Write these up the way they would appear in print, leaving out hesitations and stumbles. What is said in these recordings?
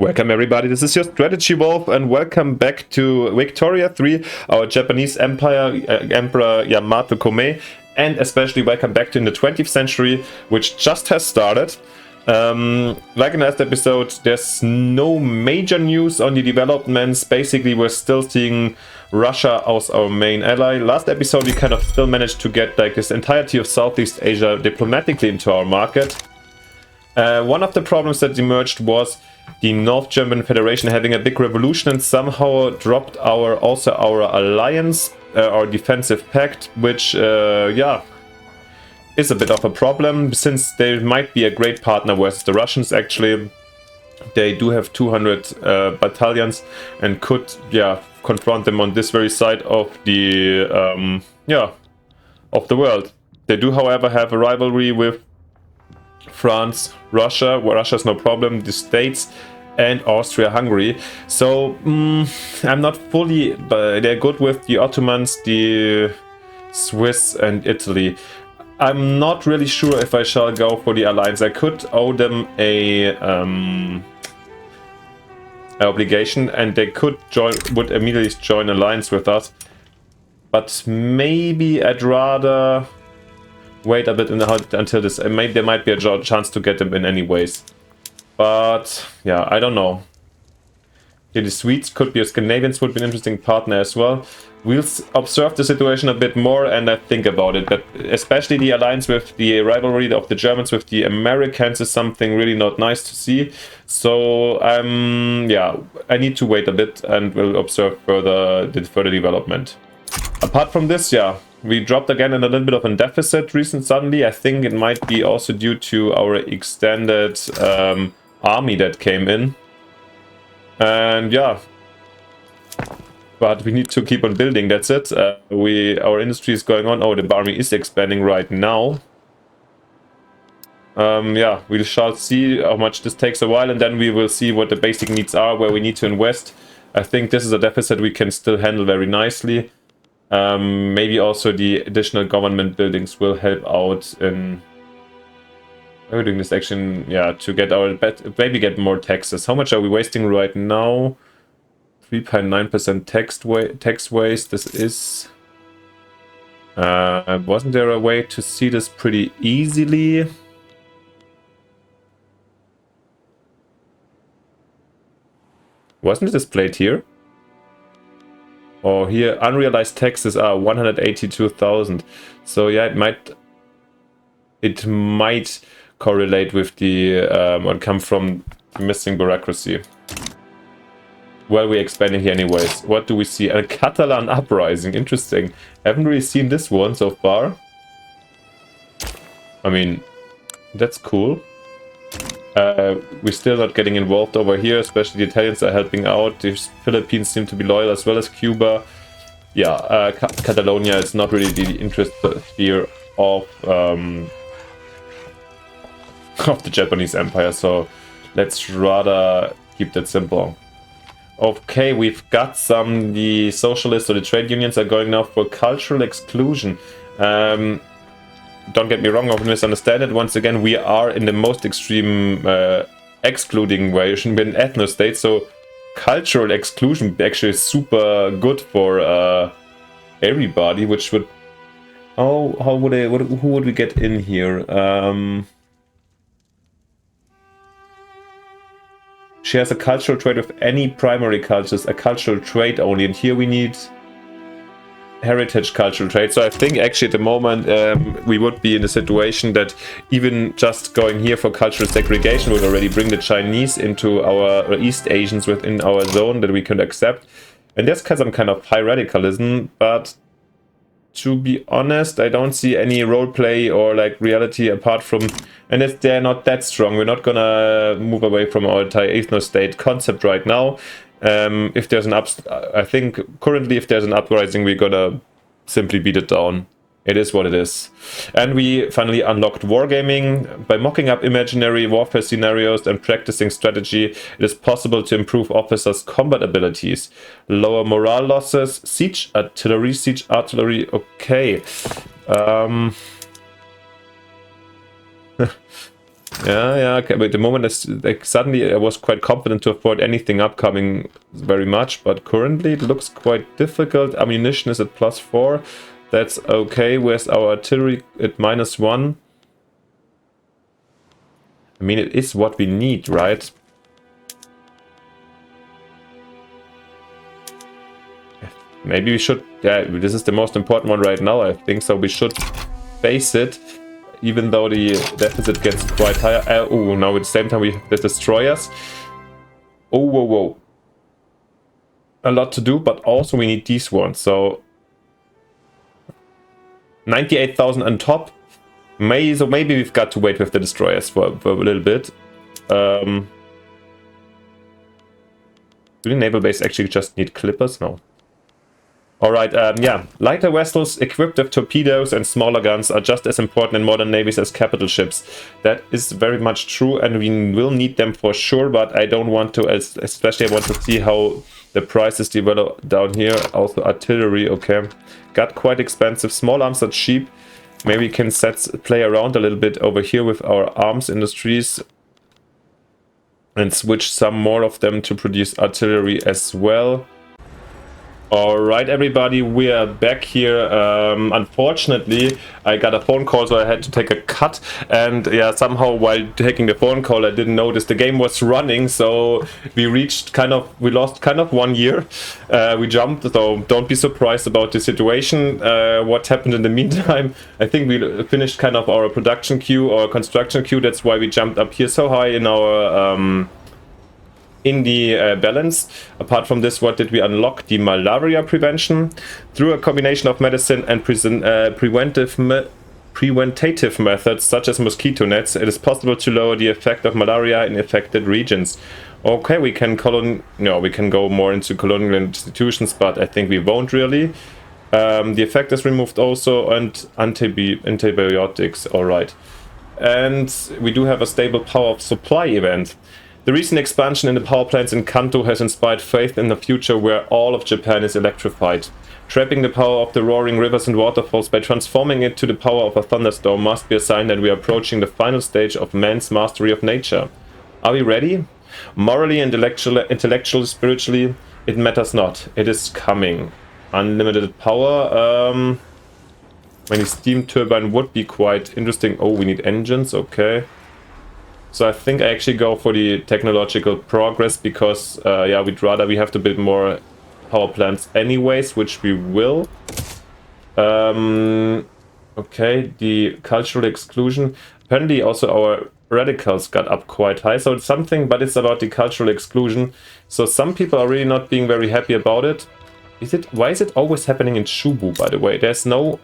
Welcome everybody, this is your Strategy Wolf and welcome back to Victoria 3, our Japanese Empire, Emperor Yamato Komei, and especially welcome back to in the 20th century, which just has started. Like in last episode, there's no major news on the developments. Basically, we're still seeing Russia as our main ally. Last episode, we kind of still managed to get like this entirety of Southeast Asia diplomatically into our market. One of the problems that emerged was the North German Federation having a big revolution and somehow dropped our alliance, our defensive pact, which is a bit of a problem since they might be a great partner versus the Russians. Actually, they do have 200 battalions and could confront them on this very side of the of the world. They do, however, have a rivalry with France, Russia, where Russia's no problem, the States, and Austria-Hungary. So I'm not fully, but they're good with the Ottomans, the Swiss, and Italy. I'm not really sure if I shall go for the alliance. I could owe them a obligation, and they would immediately join alliance with us. But maybe I'd rather wait a bit until this. Maybe there might be a chance to get them in anyways. But yeah, I don't know. Yeah, the Swedes could be, Scandinavians would be an interesting partner as well. We'll observe the situation a bit more and I think about it. But especially the alliance with the rivalry of the Germans with the Americans is something really not nice to see. So I need to wait a bit and we'll observe further development. Apart from this, we dropped again in a little bit of a deficit suddenly. I think it might be also due to our extended army that came in. And but we need to keep on building, that's it. Our industry is going on. Oh, the army is expanding right now. We shall see how much this takes a while, and then we will see what the basic needs are, where we need to invest. I think this is a deficit we can still handle very nicely. Maybe also the additional government buildings will help out in doing this action, to get maybe get more taxes. How much are we wasting right now? 3.9% tax waste. This is wasn't there a way to see this pretty easily? Wasn't it displayed here? Oh, here unrealized taxes are 182,000. So yeah, it might correlate with the what come from missing bureaucracy. Well, we're expanding here anyways. What do we see? A Catalan uprising. Interesting. Haven't really seen this one so far. I mean, that's cool. We're still not getting involved over here, especially the Italians are helping out. The Philippines seem to be loyal as well as Cuba. Catalonia is not really the interest here of the Japanese Empire, so let's rather keep that simple. Okay, we've got the socialists or the trade unions are going now for cultural exclusion. Don't get me wrong, I misunderstand it. Once again, we are in the most extreme excluding version. We're an ethno-state, so cultural exclusion actually is super good for everybody, which would... who would we get in here? She has a cultural trait with any primary cultures, a cultural trait only, and here we need heritage cultural trait. So I think actually at the moment we would be in a situation that even just going here for cultural segregation would already bring the Chinese into our East Asians within our zone that we can accept. And there's some kind of high radicalism, but to be honest, I don't see any roleplay or like reality apart from, and they're not that strong. We're not gonna move away from our ethno-state concept right now. If there's I think currently if there's an uprising, we're gonna simply beat it down. It is what it is. And we finally unlocked Wargaming. By mocking up imaginary warfare scenarios and practicing strategy, it is possible to improve officers' combat abilities. Lower morale losses, siege artillery, okay. Yeah, okay. But at the moment, like, suddenly I was quite confident to afford anything upcoming very much, but currently it looks quite difficult. Ammunition is at +4. That's okay. Where's our artillery at -1? I mean, it is what we need, right? Maybe we should... Yeah, this is the most important one right now, I think, so we should face it. Even though the deficit gets quite higher. Oh, now at the same time we have the destroyers. Oh, whoa, whoa. A lot to do, but also we need these ones. So 98,000 on top. So maybe we've got to wait with the destroyers for a little bit. Do the naval base actually just need clippers? No. Alright, yeah, lighter vessels equipped with torpedoes and smaller guns are just as important in modern navies as capital ships. That is very much true, and we will need them for sure, but I don't want to, especially I want to see how the prices develop down here. Also artillery, okay. Got quite expensive. Small arms are cheap. Maybe we can play around a little bit over here with our arms industries and switch some more of them to produce artillery as well. Alright everybody, we are back here. Unfortunately, I got a phone call, so I had to take a cut, and yeah, somehow while taking the phone call I didn't notice the game was running, so we lost kind of 1 year. We jumped, so don't be surprised about the situation. What happened in the meantime, I think we finished kind of our production queue or construction queue. That's why we jumped up here so high in our balance. Apart from this, what did we unlock? The malaria prevention. Through a combination of medicine and preventative methods such as mosquito nets, it is possible to lower the effect of malaria in affected regions. Okay, we can go more into colonial institutions, but I think we won't really. The effect is removed also, and antibiotics. Alright. And we do have a stable power of supply event. The recent expansion in the power plants in Kanto has inspired faith in a future where all of Japan is electrified. Trapping the power of the roaring rivers and waterfalls by transforming it to the power of a thunderstorm must be a sign that we are approaching the final stage of man's mastery of nature. Are we ready? Morally, intellectually, spiritually, it matters not. It is coming. Unlimited power. Any steam turbine would be quite interesting. Oh, we need engines, okay. So I think I actually go for the technological progress because, yeah, we have to build more power plants anyways, which we will. Okay, the cultural exclusion. Apparently also our radicals got up quite high, so it's something, but it's about the cultural exclusion. So some people are really not being very happy about it. Why is it always happening in Shubu, by the way? There's no...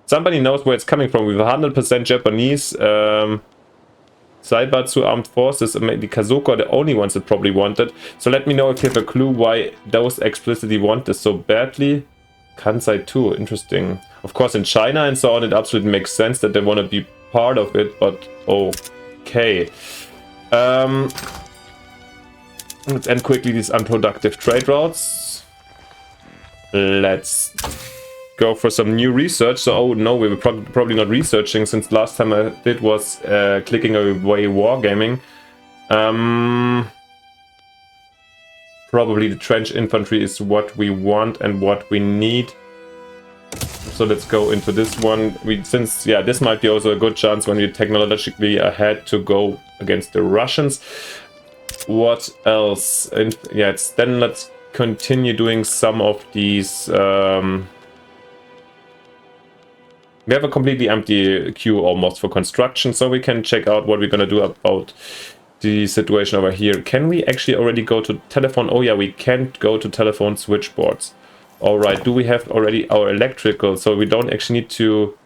Somebody knows where it's coming from. We have 100% Japanese. Saibatsu Armed Forces, the Kazoku are the only ones that probably want it. So let me know if you have a clue why those explicitly want this so badly. Kansai too, interesting. Of course in China and so on it absolutely makes sense that they want to be part of it, but okay. Let's end quickly these unproductive trade routes. Let's go for some new research. So, oh no, we were probably not researching, since last time I did was clicking away Wargaming. Probably the trench infantry is what we want and what we need. So let's go into this one. Since this might be also a good chance when we're technologically ahead to go against the Russians. What else? And then let's continue doing some of these. We have a completely empty queue almost for construction, so we can check out what we're gonna do about the situation over here. Can we actually already go to telephone? Oh yeah, we can't go to telephone switchboards. Alright, do we have already our electrical? So we don't actually need to...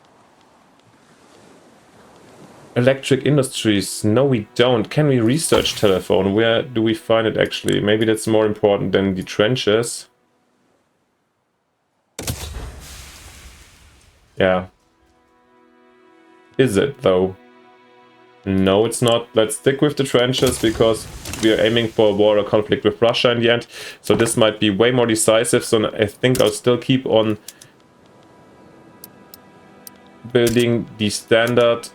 Electric industries. No, we don't. Can we research telephone? Where do we find it actually? Maybe that's more important than the trenches. Yeah. Is it though? No, it's not. Let's stick with the trenches because we are aiming for a war or conflict with Russia in the end. So this might be way more decisive. So I think I'll still keep on building the standard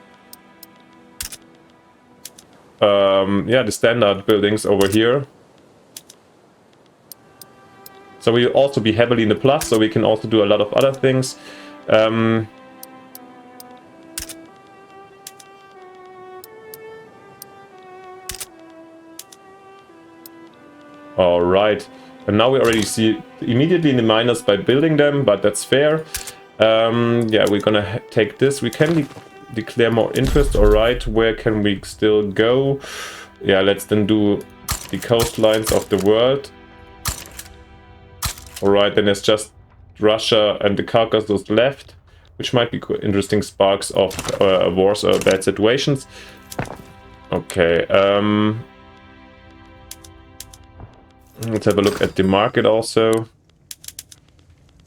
yeah, the standard buildings over here. So we'll also be heavily in the plus, so we can also do a lot of other things. Alright, and now we already see immediately in the minus by building them, but that's fair. Yeah, we're gonna take this. We can declare more interest. Alright, where can we still go? Yeah, let's then do the coastlines of the world. Alright, then there's just Russia and the Caucasus left, which might be interesting sparks of wars or bad situations. Okay, let's have a look at the market also.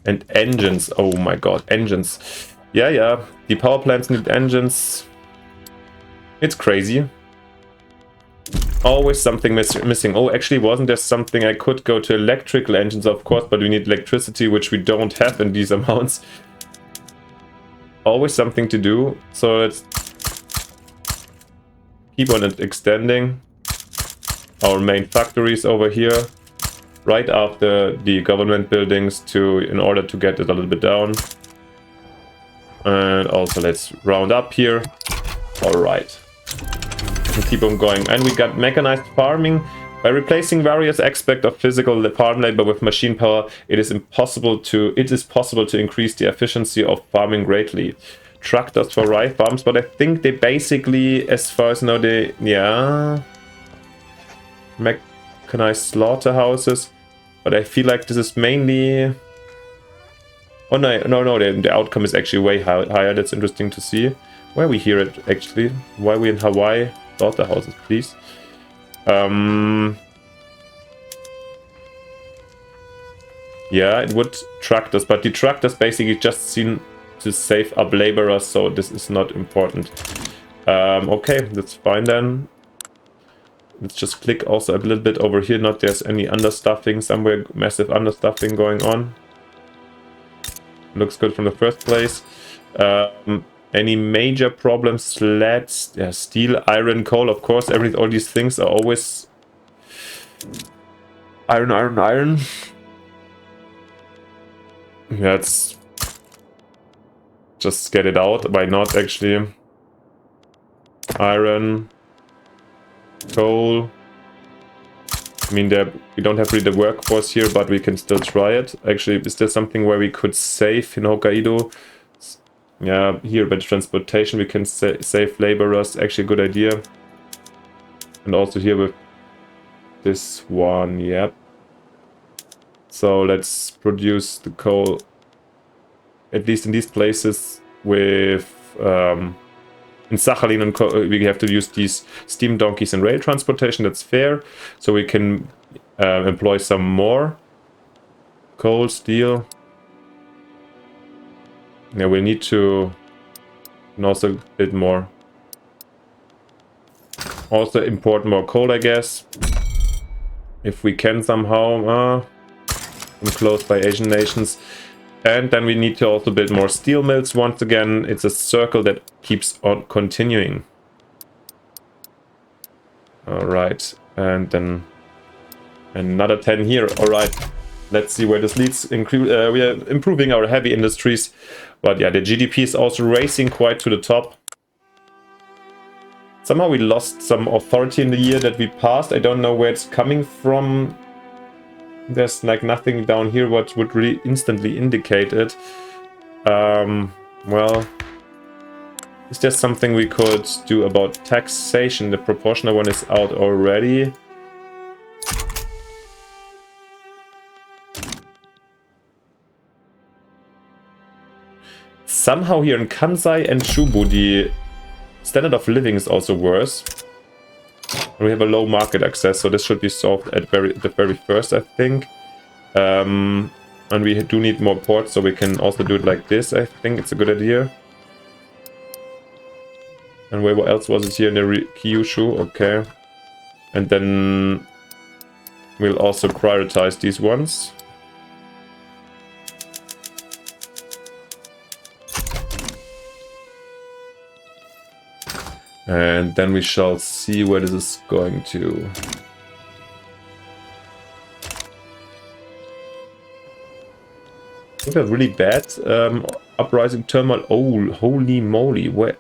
And engines, oh my god, engines. Yeah, the power plants need engines. It's crazy. Always something missing. Oh, actually, wasn't there something? I could go to electrical engines, of course, but we need electricity, which we don't have in these amounts. Always something to do. So let's keep on extending our main factories over here, right after the government buildings, in order to get it a little bit down. And also let's round up here. All right. Keep on going, and we got mechanized farming. By replacing various aspects of physical farm labor with machine power, it is possible to increase the efficiency of farming greatly. Tractors for rye farms, but I think they basically, as far as I know, mechanized slaughterhouses. But I feel like this is mainly. Oh no! The outcome is actually way higher. That's interesting to see. Where we hear it actually? Why are we in Hawaii? Slaughterhouses, please. Yeah, it would tractors, but the tractors basically just seem to save up laborers, so this is not important. Okay, that's fine then. Let's just click also a little bit over here. Not there's any understuffing somewhere, massive understuffing going on. Looks good from the first place. Any major problems? Sleds, yeah, steel, iron, coal, of course. All these things are always iron. Let's just get it out. Why not, actually? Iron, coal. I mean, we don't have really the workforce here, but we can still try it. Actually, is there something where we could save in Hokkaido? Yeah, here by transportation we can save laborers. Actually, a good idea. And also here with this one, yep. So let's produce the coal, at least in these places, with in Sakhalin and we have to use these steam donkeys and rail transportation. That's fair. So we can employ some more coal, steel. Yeah, we need to also build more. Also import more coal, I guess. If we can somehow. I'm closed by Asian nations. And then we need to also build more steel mills. Once again, it's a circle that keeps on continuing. Alright, and then another 10 here. Alright, let's see where this leads. We are improving our heavy industries. But yeah, the GDP is also racing quite to the top. Somehow we lost some authority in the year that we passed. I don't know where it's coming from. There's like nothing down here what would really instantly indicate it. Well, is there something we could do about taxation? The proportional one is out already. Somehow here in Kansai and Chubu, the standard of living is also worse. We have a low market access, so this should be solved at the very first, I think. And we do need more ports, so we can also do it like this. I think it's a good idea. And where else was it here in the Kyushu? Okay. And then we'll also prioritize these ones. And then we shall see where this is going to. We have really bad uprising turmoil. Oh, holy moly. Where?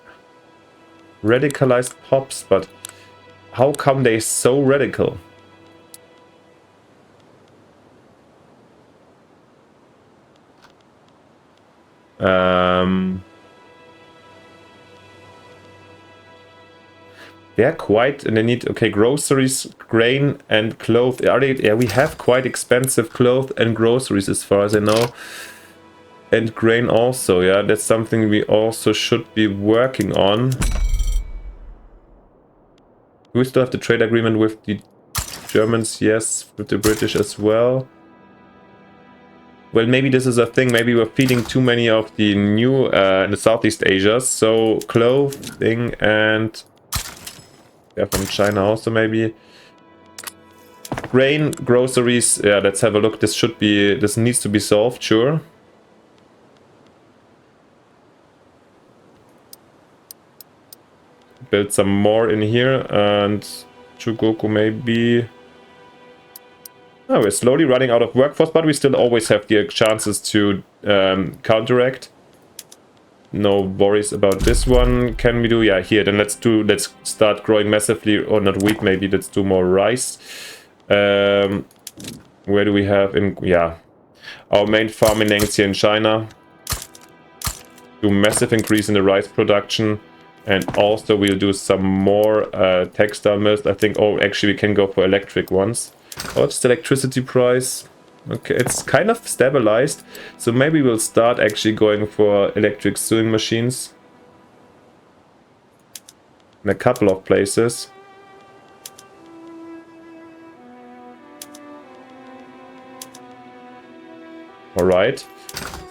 Radicalized pops, but how come they so radical? They're quite, and they need, okay, groceries, grain, and clothes. Are they, yeah, we have quite expensive clothes and groceries as far as I know. And grain also, yeah, that's something we also should be working on. We still have the trade agreement with the Germans, yes, with the British as well. Well, maybe this is a thing, maybe we're feeding too many of the new in the Southeast Asia, so clothing and... yeah, from China also maybe. Grain, groceries, yeah, let's have a look. This should be, this needs to be solved, sure. Build some more in here, and Chugoku maybe. Oh, we're slowly running out of workforce, but we still always have the chances to counteract. No worries about this one. Can we do? Yeah, here. Then let's start growing massively, or not wheat. Maybe let's do more rice. Where do we have in? Yeah, our main farming links here in China. Do massive increase in the rice production, and also we'll do some more textile mills. I think. Oh, actually, we can go for electric ones. What's the electricity price? Okay, it's kind of stabilized, so maybe we'll start actually going for electric sewing machines in a couple of places. Alright,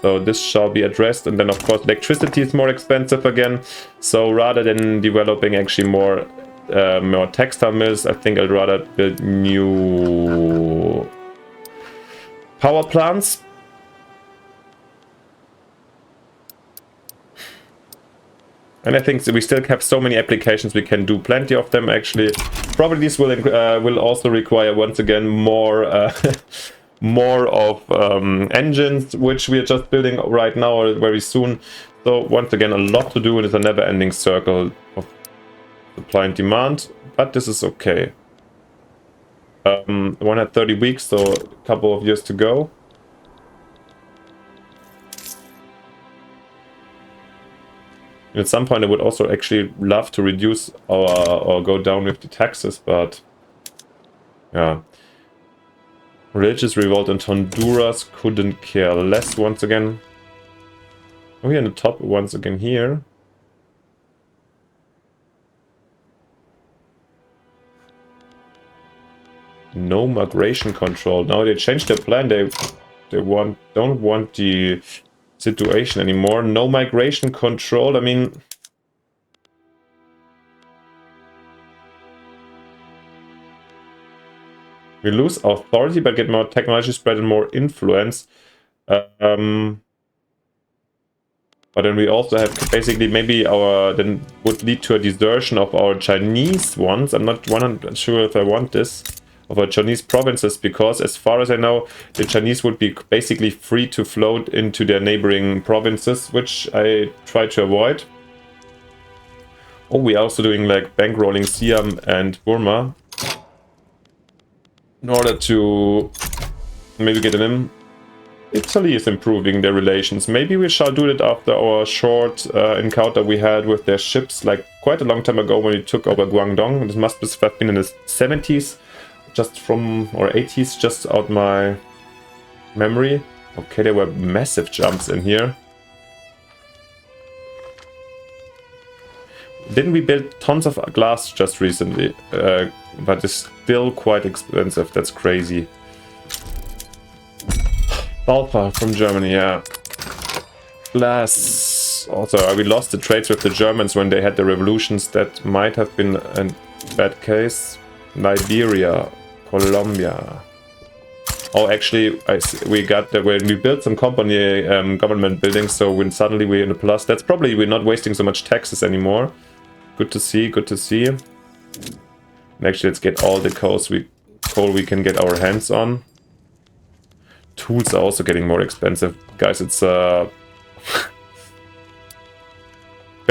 so this shall be addressed, and then of course electricity is more expensive again, so rather than developing actually more textile mills, I think I'd rather build new power plants. And I think we still have so many applications, we can do plenty of them actually. Probably this will also require once again more more of engines, which we are just building right now or very soon. So once again, a lot to do, and it's a never-ending circle of supply and demand, but this is okay. 130 weeks, so a couple of years to go. And at some point I would also actually love to reduce or go down with the taxes, but yeah. Religious revolt in Honduras, couldn't care less once again. Oh, here in the top once again here. No migration control. Now they changed their plan. They don't want the situation anymore. No migration control. I mean, we lose authority but get more technology spread and more influence. But then we also have basically maybe then would lead to a desertion of our Chinese ones. I'm not 100% sure if I want this. Of our Chinese provinces, because as far as I know, the Chinese would be basically free to float into their neighboring provinces, which I try to avoid. Oh, we're also doing like bankrolling Siam and Burma in order to maybe get in. Italy is improving their relations. Maybe we shall do it after our short encounter we had with their ships, like quite a long time ago when we took over Guangdong. This must have been in the 70s. Just from, or 80s, just out my memory. Okay, there were massive jumps in here. Didn't we build tons of glass just recently? But it's still quite expensive, that's crazy. Alpha from Germany, yeah. Glass. Also, we lost the trades with the Germans when they had the revolutions. That might have been a bad case. Liberia. Colombia. Oh, actually, we got that when we built some company government buildings, so when suddenly we're in a plus, that's probably we're not wasting so much taxes anymore. Good to see, good to see. And actually, let's get all the coal we can get our hands on. Tools are also getting more expensive. Guys, it's... Back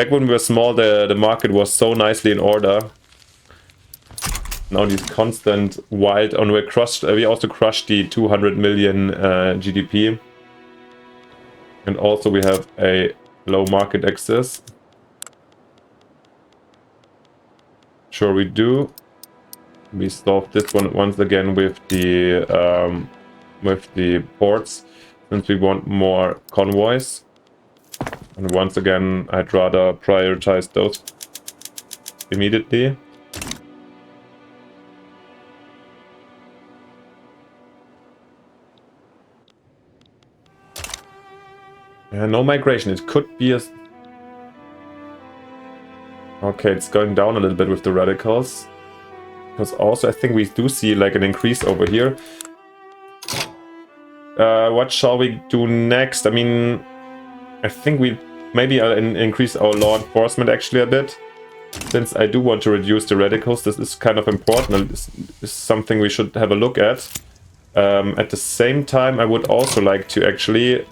when we were small, the market was so nicely in order. Now these constant wild... And we also crushed the 200 million GDP. And also we have a low market access. Sure we do. We solved this one once again with the ports, since we want more convoys. And once again, I'd rather prioritize those immediately. No migration. It could be a... Okay, it's going down a little bit with the radicals. Because also I think we do see like an increase over here. What shall we do next? I mean, I think we maybe increase our law enforcement actually a bit. Since I do want to reduce the radicals, this is kind of important. This is something we should have a look at. At the same time, I would also like to actually...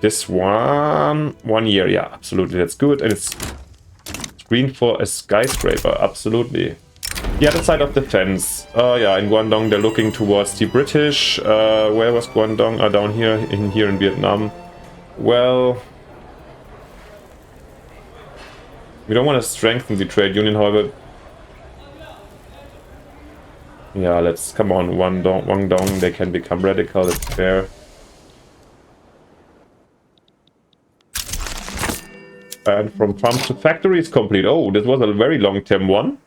This one year, yeah, absolutely, that's good. And it's green for a skyscraper, absolutely. The other side of the fence. Yeah, in Guangdong they're looking towards the British. Where was Guangdong? Down here in Vietnam. Well, we don't want to strengthen the trade union, however. Yeah, let's come on, Guangdong. They can become radical. It's fair. And from farms to factories complete. Oh, this was a very long-term one.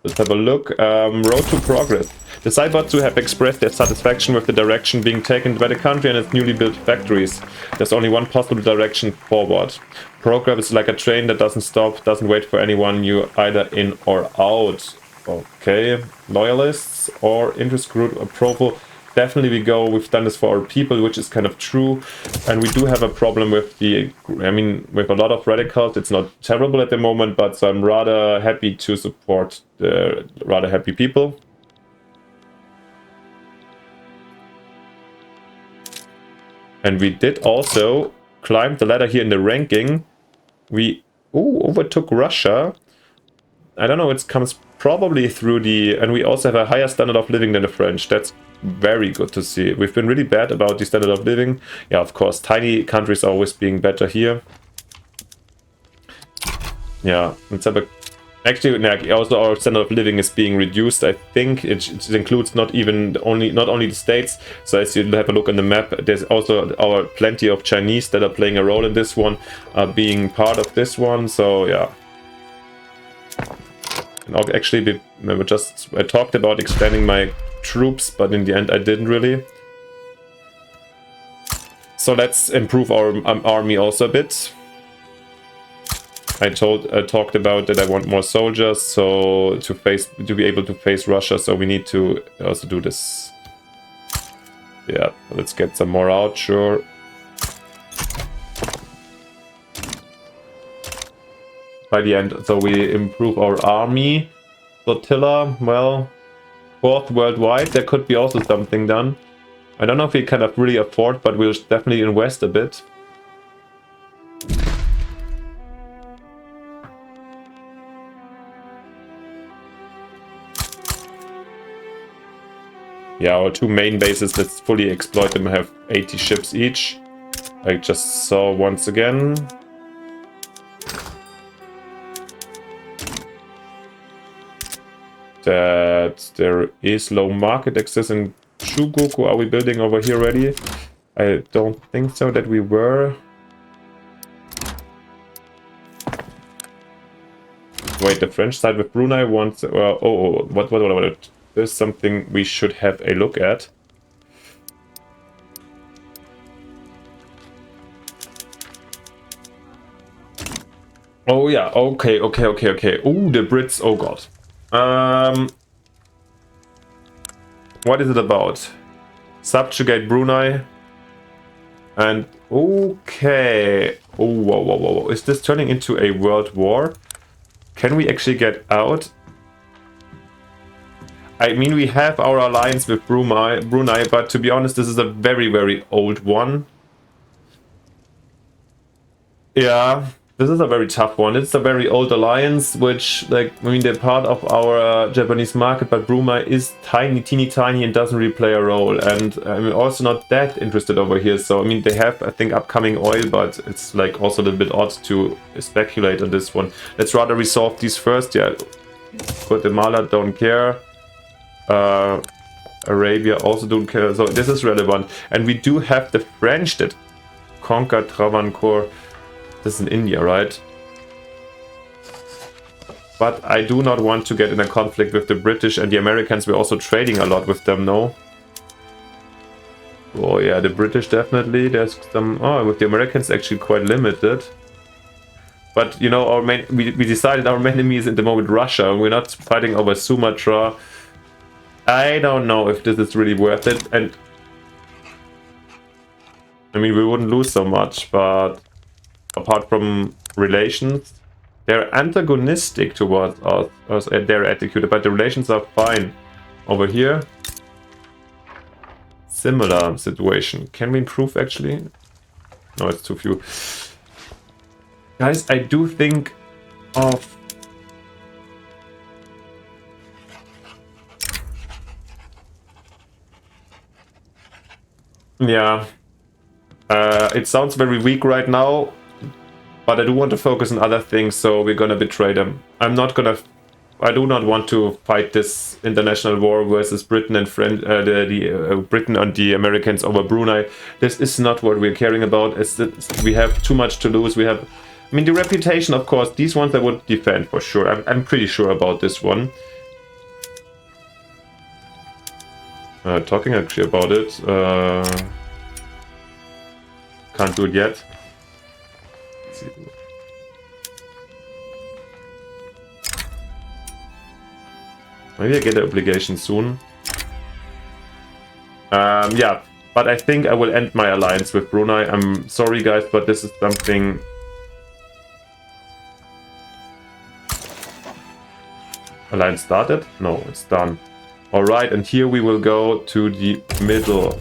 Let's have a look. Road to progress. The Cybots have expressed their satisfaction with the direction being taken by the country and its newly built factories. There's only one possible direction forward. Progress is like a train that doesn't stop, doesn't wait for anyone, you're either in or out. Okay. Loyalists or interest group approval. Definitely we go, we've done this for our people, which is kind of true. And we do have a problem with with a lot of radicals. It's not terrible at the moment, but so I'm rather happy to support the rather happy people. And we did also climb the ladder here in the ranking. We overtook Russia. I don't know, it comes probably through the... And we also have a higher standard of living than the French. That's very good to see. We've been really bad about the standard of living. Yeah, of course, tiny countries are always being better here. Yeah, let's have a... Actually, also our standard of living is being reduced. I think it includes not only the states. So as you have a look on the map, there's also plenty of Chinese that are playing a role in this one, being part of this one. So yeah. And actually, I talked about expanding my troops, but in the end I didn't really. So let's improve our army also a bit. I talked about that I want more soldiers, so to be able to face Russia, so we need to also do this. Yeah, let's get some more out, sure. By the end, so we improve our army. Flotilla, well, 4th worldwide, there could be also something done. I don't know if we can really afford, but we'll definitely invest a bit. Yeah, our 2 main bases, let's fully exploit them, have 80 ships each. I just saw once again. That there is low market access in Shugoku. Are we building over here already? I don't think so that we were. Wait, the French side with Brunei wants... what? There's something we should have a look at. Oh yeah, okay. Oh, the Brits, oh god. What is it about? Subjugate Brunei. And okay. Oh, whoa, whoa, whoa, whoa. Is this turning into a world war? Can we actually get out? I mean, we have our alliance with Brunei, but to be honest, this is a very, very old one. Yeah, this is a very tough one. It's a very old alliance, which, like, I mean, they're part of our Japanese market, but Brunei is tiny, teeny tiny, and doesn't really play a role. And I'm also not that interested over here. So, I mean, they have, I think, upcoming oil, but it's, like, also a little bit odd to speculate on this one. Let's rather resolve these first. Yeah, Guatemala don't care. Arabia also don't care. So, this is relevant. And we do have the French that conquered Travancore. This is in India, right? But I do not want to get in a conflict with the British and the Americans. We're also trading a lot with them, no? Oh yeah, the British definitely. There's some... Oh, with the Americans actually quite limited. But, you know, our main... We decided our main enemy is at the moment Russia. We're not fighting over Sumatra. I don't know if this is really worth it. And... I mean, we wouldn't lose so much, but... Apart from relations, they're antagonistic towards us, they're executed, but the relations are fine. Over here, similar situation. Can we improve actually? No, it's too few. Guys, I do think of... Yeah. It sounds very weak right now. But I do want to focus on other things, so we're gonna betray them. I do not want to fight this international war versus Britain and Britain and the Americans over Brunei. This is not what we're caring about. We have too much to lose. I mean, the reputation, of course. These ones I would defend for sure. I'm pretty sure about this one. Talking actually about it. Can't do it yet. Maybe I get an obligation soon. Yeah, but I think I will end my alliance with Brunei. I'm sorry guys, but this is something... Alliance started? No, it's done. Alright, and here we will go to the middle.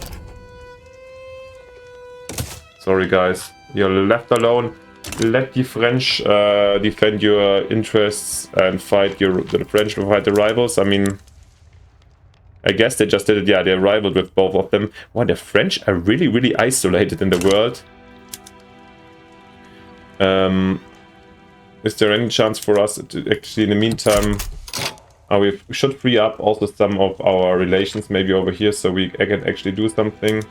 Sorry guys, you're left alone. Let the French defend your interests and fight the French will fight the rivals. I mean, I guess they just did it. Yeah, they rivaled with both of them. Wow, the French are really, really isolated in the world. Is there any chance for us to actually, in the meantime, we should free up also some of our relations maybe over here so we can actually do something.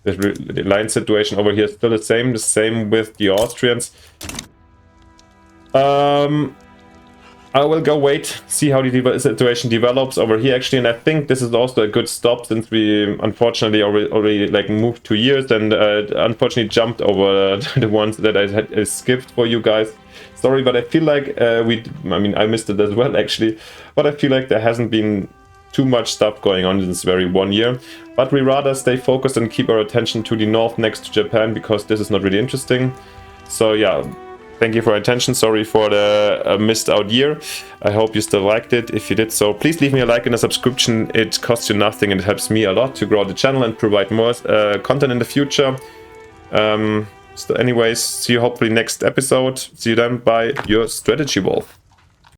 The line situation over here is still the same with the Austrians. I will go wait, see how the situation develops over here actually, and I think this is also a good stop since we unfortunately already like moved 2 years and unfortunately jumped over the ones that I had skipped for you guys. Sorry, but I feel like I mean, I missed it as well actually, but I feel like there hasn't been too much stuff going on in this very 1 year, but we rather stay focused and keep our attention to the north next to Japan because this is not really interesting. So yeah, thank you for your attention. Sorry for the missed out year. I hope you still liked it. If you did so, please leave me a like and a subscription. It costs you nothing and it helps me a lot to grow the channel and provide more content in the future. So anyways, see you hopefully next episode. See you then. Bye, your Strategy Wolf.